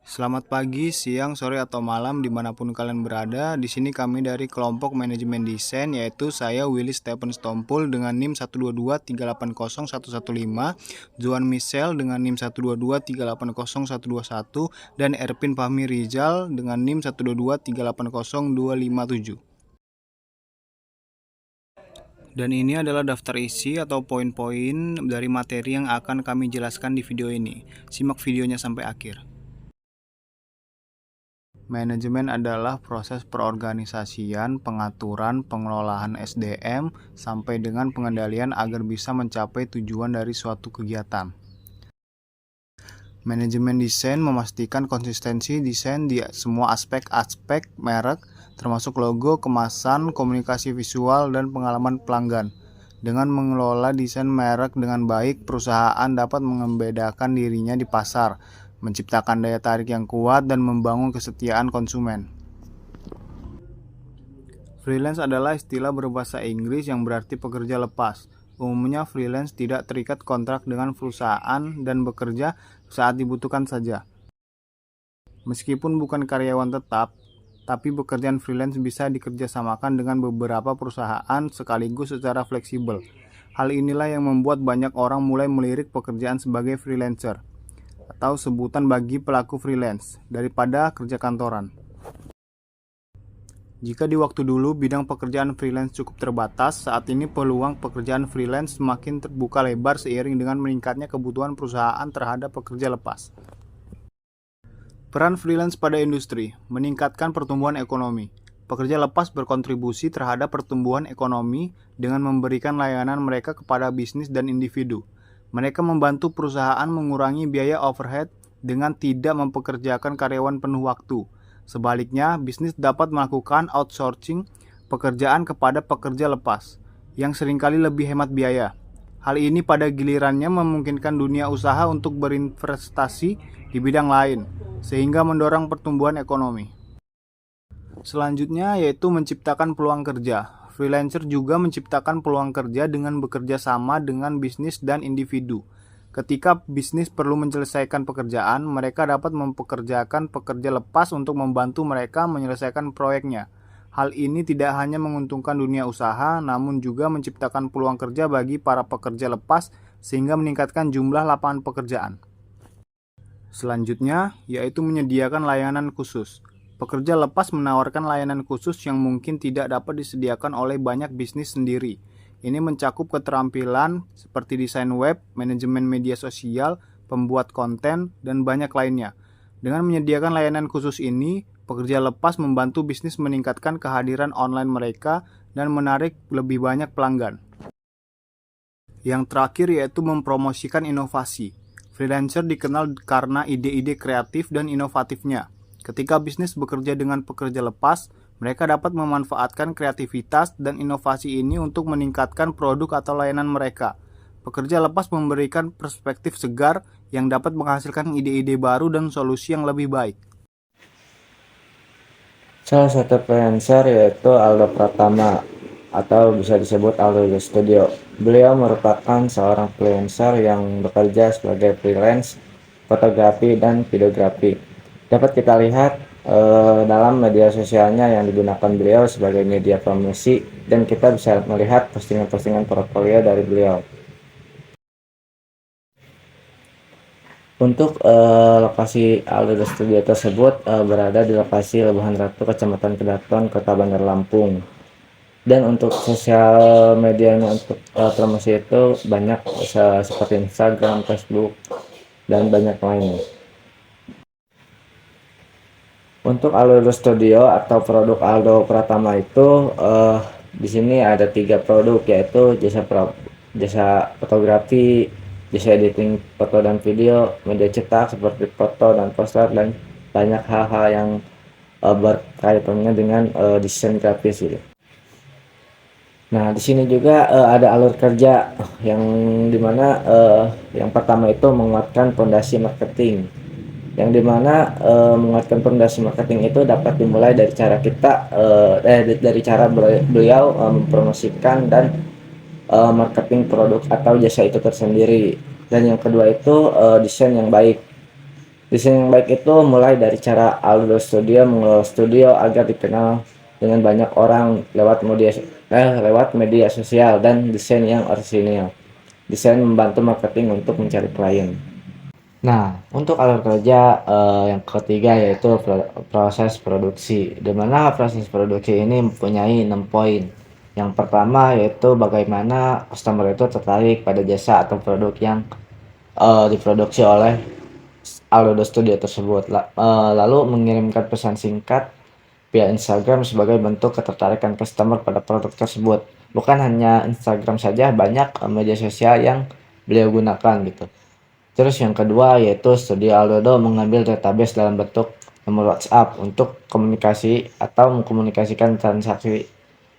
Selamat pagi, siang, sore, atau malam dimanapun kalian berada. Di sini kami dari kelompok manajemen desain, yaitu saya Willy Stephen Stompul dengan NIM 122380115, Juan Michel dengan NIM 122380121, dan Erpin Fahmi Rizal dengan NIM 122380257. Dan ini adalah daftar isi atau poin-poin dari materi yang akan kami jelaskan di video ini. Simak videonya sampai akhir. Manajemen adalah proses perorganisasian, pengaturan, pengelolaan SDM, sampai dengan pengendalian agar bisa mencapai tujuan dari suatu kegiatan. Manajemen desain memastikan konsistensi desain di semua aspek-aspek merek, termasuk logo, kemasan, komunikasi visual, dan pengalaman pelanggan. Dengan mengelola desain merek dengan baik, perusahaan dapat membedakan dirinya di pasar, menciptakan daya tarik yang kuat, dan membangun kesetiaan konsumen. Freelance adalah istilah berbahasa Inggris yang berarti pekerja lepas. Umumnya freelance tidak terikat kontrak dengan perusahaan dan bekerja saat dibutuhkan saja. Meskipun bukan karyawan tetap, tapi pekerjaan freelance bisa dikerjasamakan dengan beberapa perusahaan sekaligus secara fleksibel. Hal inilah yang membuat banyak orang mulai melirik pekerjaan sebagai freelancer, atau sebutan bagi pelaku freelance, daripada kerja kantoran. Jika di waktu dulu bidang pekerjaan freelance cukup terbatas, saat ini peluang pekerjaan freelance semakin terbuka lebar seiring dengan meningkatnya kebutuhan perusahaan terhadap pekerja lepas. Peran freelance pada industri meningkatkan pertumbuhan ekonomi. Pekerja lepas berkontribusi terhadap pertumbuhan ekonomi dengan memberikan layanan mereka kepada bisnis dan individu. Mereka membantu perusahaan mengurangi biaya overhead dengan tidak mempekerjakan karyawan penuh waktu. Sebaliknya, bisnis dapat melakukan outsourcing pekerjaan kepada pekerja lepas, yang seringkali lebih hemat biaya. Hal ini pada gilirannya memungkinkan dunia usaha untuk berinvestasi di bidang lain, sehingga mendorong pertumbuhan ekonomi. Selanjutnya yaitu menciptakan peluang kerja. Freelancer juga menciptakan peluang kerja dengan bekerja sama dengan bisnis dan individu. Ketika bisnis perlu menyelesaikan pekerjaan, mereka dapat mempekerjakan pekerja lepas untuk membantu mereka menyelesaikan proyeknya. Hal ini tidak hanya menguntungkan dunia usaha, namun juga menciptakan peluang kerja bagi para pekerja lepas sehingga meningkatkan jumlah lapangan pekerjaan. Selanjutnya, yaitu menyediakan layanan khusus. Pekerja lepas menawarkan layanan khusus yang mungkin tidak dapat disediakan oleh banyak bisnis sendiri. Ini mencakup keterampilan seperti desain web, manajemen media sosial, pembuat konten, dan banyak lainnya. Dengan menyediakan layanan khusus ini, pekerja lepas membantu bisnis meningkatkan kehadiran online mereka dan menarik lebih banyak pelanggan. Yang terakhir yaitu mempromosikan inovasi. Freelancer dikenal karena ide-ide kreatif dan inovatifnya. Ketika bisnis bekerja dengan pekerja lepas, mereka dapat memanfaatkan kreativitas dan inovasi ini untuk meningkatkan produk atau layanan mereka. Pekerja lepas memberikan perspektif segar yang dapat menghasilkan ide-ide baru dan solusi yang lebih baik. Salah satu freelancer yaitu Aldo Pratama atau bisa disebut Aldo The Studio. Beliau merupakan seorang freelancer yang bekerja sebagai freelance fotografi dan videografi. Dapat kita lihat dalam media sosialnya yang digunakan beliau sebagai media promosi, dan kita bisa melihat postingan-postingan portfolio dari beliau. Untuk lokasi Aldo Studio tersebut berada di lokasi Lebuhan Ratu, Kecamatan Kedaton, Kota Bandar Lampung. Dan untuk sosial medianya untuk promosi itu banyak, seperti Instagram, Facebook, dan banyak lainnya. Untuk Aldo Studio atau produk Aldo Pratama itu di sini ada 3 produk, yaitu jasa fotografi, jasa editing foto dan video, media cetak seperti foto dan poster, dan banyak hal-hal yang berkaitannya dengan desain grafis gitu. Nah, di sini juga ada alur kerja yang dimana yang pertama itu menguatkan fondasi marketing, yang dimana menguatkan fondasi marketing itu dapat dimulai dari cara kita dari cara beliau mempromosikan dan marketing produk atau jasa itu tersendiri. Dan yang kedua itu desain yang baik. Desain yang baik itu mulai dari cara Aldo Studio mengelola studio agar dikenal dengan banyak orang lewat media sosial, dan desain yang orisinil. Desain membantu marketing untuk mencari klien. Nah, untuk alur kerja yang ketiga yaitu proses produksi, di mana proses produksi ini mempunyai 6 poin. Yang pertama yaitu bagaimana customer itu tertarik pada jasa atau produk yang diproduksi oleh Aldo Studio tersebut. Lalu mengirimkan pesan singkat via Instagram sebagai bentuk ketertarikan customer pada produk tersebut. Bukan hanya Instagram saja, banyak media sosial yang beliau gunakan gitu. Terus yang kedua yaitu Studio Aldodo mengambil database dalam bentuk nomor WhatsApp untuk komunikasi atau mengkomunikasikan transaksi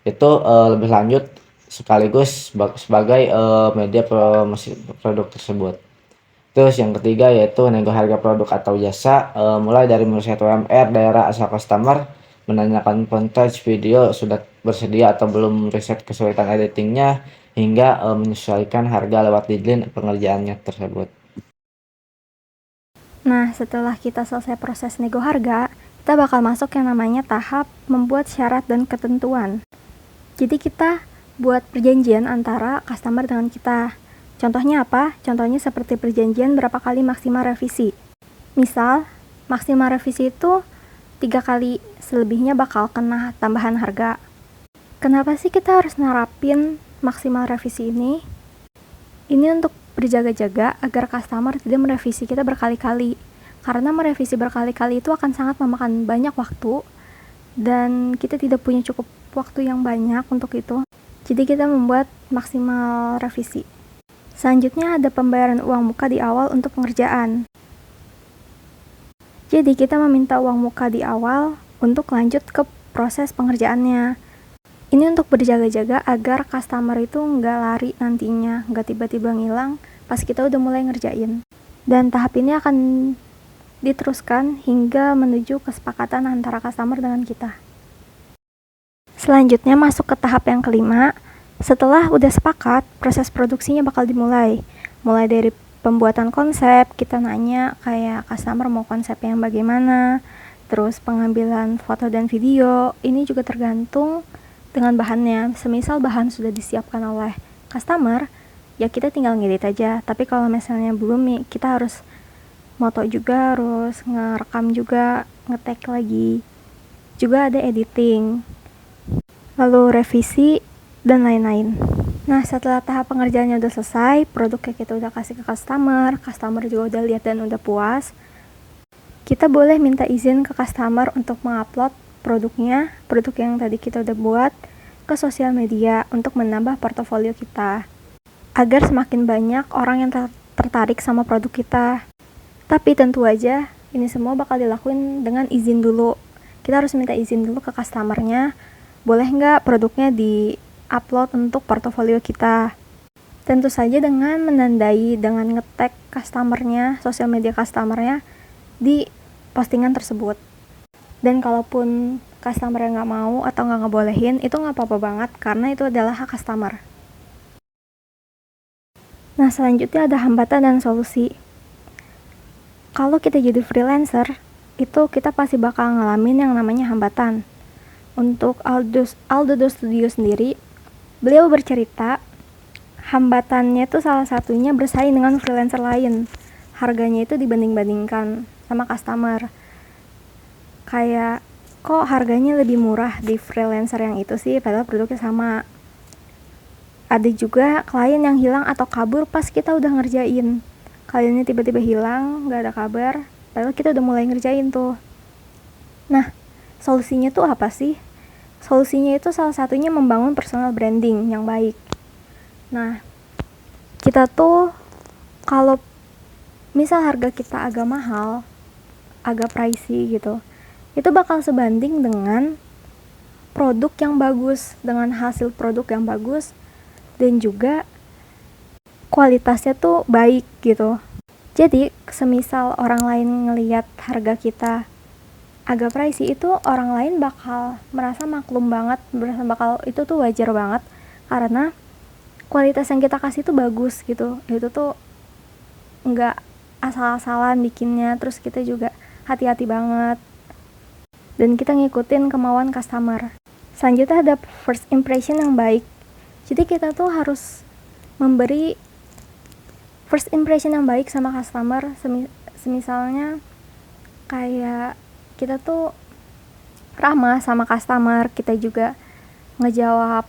itu lebih lanjut, sekaligus sebagai media promosi produk tersebut. Terus yang ketiga yaitu nego harga produk atau jasa, mulai dari riset UMR daerah asal customer, menanyakan footage video sudah bersedia atau belum, riset kesulitan editingnya, hingga menyesuaikan harga lewat deadline pengerjaannya tersebut. Nah, setelah kita selesai proses nego harga, kita bakal masuk yang namanya tahap membuat syarat dan ketentuan. Jadi kita buat perjanjian antara customer dengan kita. Contohnya apa? Contohnya seperti perjanjian berapa kali maksimal revisi. Misal, maksimal revisi itu 3 kali, selebihnya bakal kena tambahan harga. Kenapa sih kita harus nerapin maksimal revisi ini? Ini untuk berjaga-jaga agar customer tidak merevisi kita berkali-kali. Karena merevisi berkali-kali itu akan sangat memakan banyak waktu, dan kita tidak punya cukup waktu yang banyak untuk itu. Jadi kita membuat maksimal revisi. Selanjutnya ada pembayaran uang muka di awal untuk pengerjaan. Jadi kita meminta uang muka di awal untuk lanjut ke proses pengerjaannya. Ini untuk berjaga-jaga agar customer itu nggak lari nantinya, nggak tiba-tiba ngilang pas kita udah mulai ngerjain. Dan tahap ini akan diteruskan hingga menuju kesepakatan antara customer dengan kita. Selanjutnya masuk ke tahap yang kelima. Setelah udah sepakat, proses produksinya bakal dimulai. Mulai dari pembuatan konsep, kita nanya kayak customer mau konsep yang bagaimana, terus pengambilan foto dan video. Ini juga tergantung dengan bahannya. Semisal bahan sudah disiapkan oleh customer, ya kita tinggal ngedit aja. Tapi kalau misalnya belum, kita harus moto juga, harus ngerekam juga, nge-tag lagi. Juga ada editing, lalu revisi, dan lain-lain. Nah, setelah tahap pengerjaannya udah selesai, produknya kita udah kasih ke customer juga udah lihat dan udah puas, kita boleh minta izin ke customer untuk mengupload produknya, produk yang tadi kita udah buat, ke sosial media untuk menambah portofolio kita, agar semakin banyak orang yang tertarik sama produk kita. Tapi tentu aja, ini semua bakal dilakuin dengan izin dulu. Kita harus minta izin dulu ke customernya, boleh nggak produknya di-upload untuk portofolio kita. Tentu saja dengan menandai, dengan nge-tag customernya, sosial media customernya di postingan tersebut. Dan kalaupun customer yang nggak mau atau nggak ngebolehin, itu nggak apa-apa banget, karena itu adalah hak customer. Nah, selanjutnya ada hambatan dan solusi. Kalau kita jadi freelancer, itu kita pasti bakal ngalamin yang namanya hambatan. Untuk Aldodo Studio sendiri, beliau bercerita, hambatannya itu salah satunya bersaing dengan freelancer lain. Harganya itu dibanding-bandingkan sama customer. Kayak, kok harganya lebih murah di freelancer yang itu sih, padahal produknya sama. Ada juga klien yang hilang atau kabur pas kita udah ngerjain. Kliennya tiba-tiba hilang, gak ada kabar, padahal kita udah mulai ngerjain tuh. Nah, solusinya tuh apa sih? Solusinya itu salah satunya membangun personal branding yang baik. Nah, kita tuh kalau misal harga kita agak mahal, agak pricey gitu, itu bakal sebanding dengan produk yang bagus, dengan hasil produk yang bagus, dan juga kualitasnya tuh baik gitu. Jadi, semisal orang lain ngelihat harga kita agak pricey, itu orang lain bakal merasa maklum banget, itu tuh wajar banget, karena kualitas yang kita kasih tuh bagus gitu. Itu tuh nggak asal-asalan bikinnya, terus kita juga hati-hati banget dan kita ngikutin kemauan customer. Selanjutnya ada first impression yang baik. Jadi kita tuh harus memberi first impression yang baik sama customer. Semisalnya kayak kita tuh ramah sama customer, kita juga ngejawab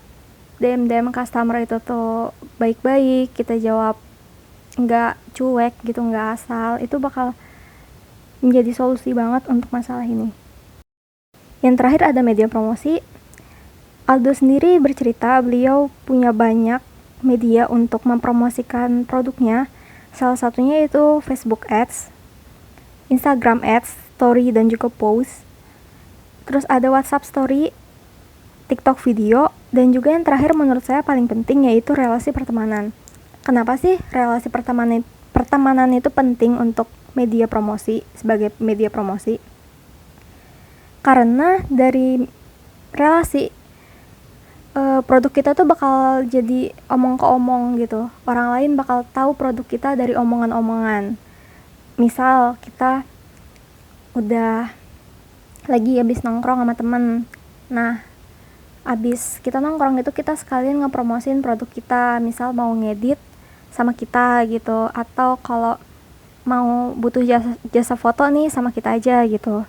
DM customer itu tuh baik-baik, kita jawab nggak cuek gitu, nggak asal. Itu bakal menjadi solusi banget untuk masalah ini. Yang terakhir ada media promosi. Aldo sendiri bercerita beliau punya banyak media untuk mempromosikan produknya. Salah satunya itu Facebook Ads, Instagram Ads, Story, dan juga Post. Terus ada WhatsApp Story, TikTok video, dan juga yang terakhir menurut saya paling penting yaitu relasi pertemanan. Kenapa sih relasi pertemanan itu penting untuk media promosi, sebagai media promosi? Karena dari relasi produk kita tuh bakal jadi omong ke omong gitu. Orang lain bakal tahu produk kita dari omongan-omongan. Misal kita udah lagi habis nongkrong sama temen. Nah, abis kita nongkrong itu kita sekalian ngepromosin produk kita, misal mau ngedit sama kita gitu, atau kalau mau butuh jasa foto nih sama kita aja gitu.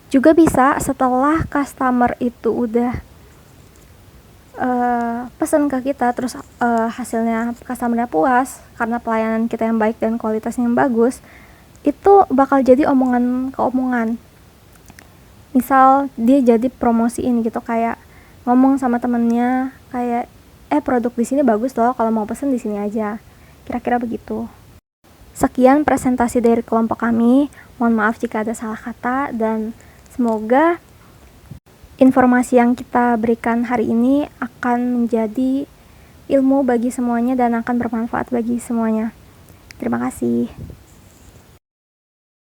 Juga bisa setelah customer itu udah pesan ke kita, terus hasilnya customernya puas karena pelayanan kita yang baik dan kualitasnya yang bagus, itu bakal jadi omongan ke omongan. Misal dia jadi promosiin gitu, kayak ngomong sama temennya kayak produk di sini bagus loh, kalau mau pesen di sini aja. Kira-kira begitu. Sekian presentasi dari kelompok kami. Mohon maaf jika ada salah kata, dan semoga informasi yang kita berikan hari ini akan menjadi ilmu bagi semuanya dan akan bermanfaat bagi semuanya. Terima kasih.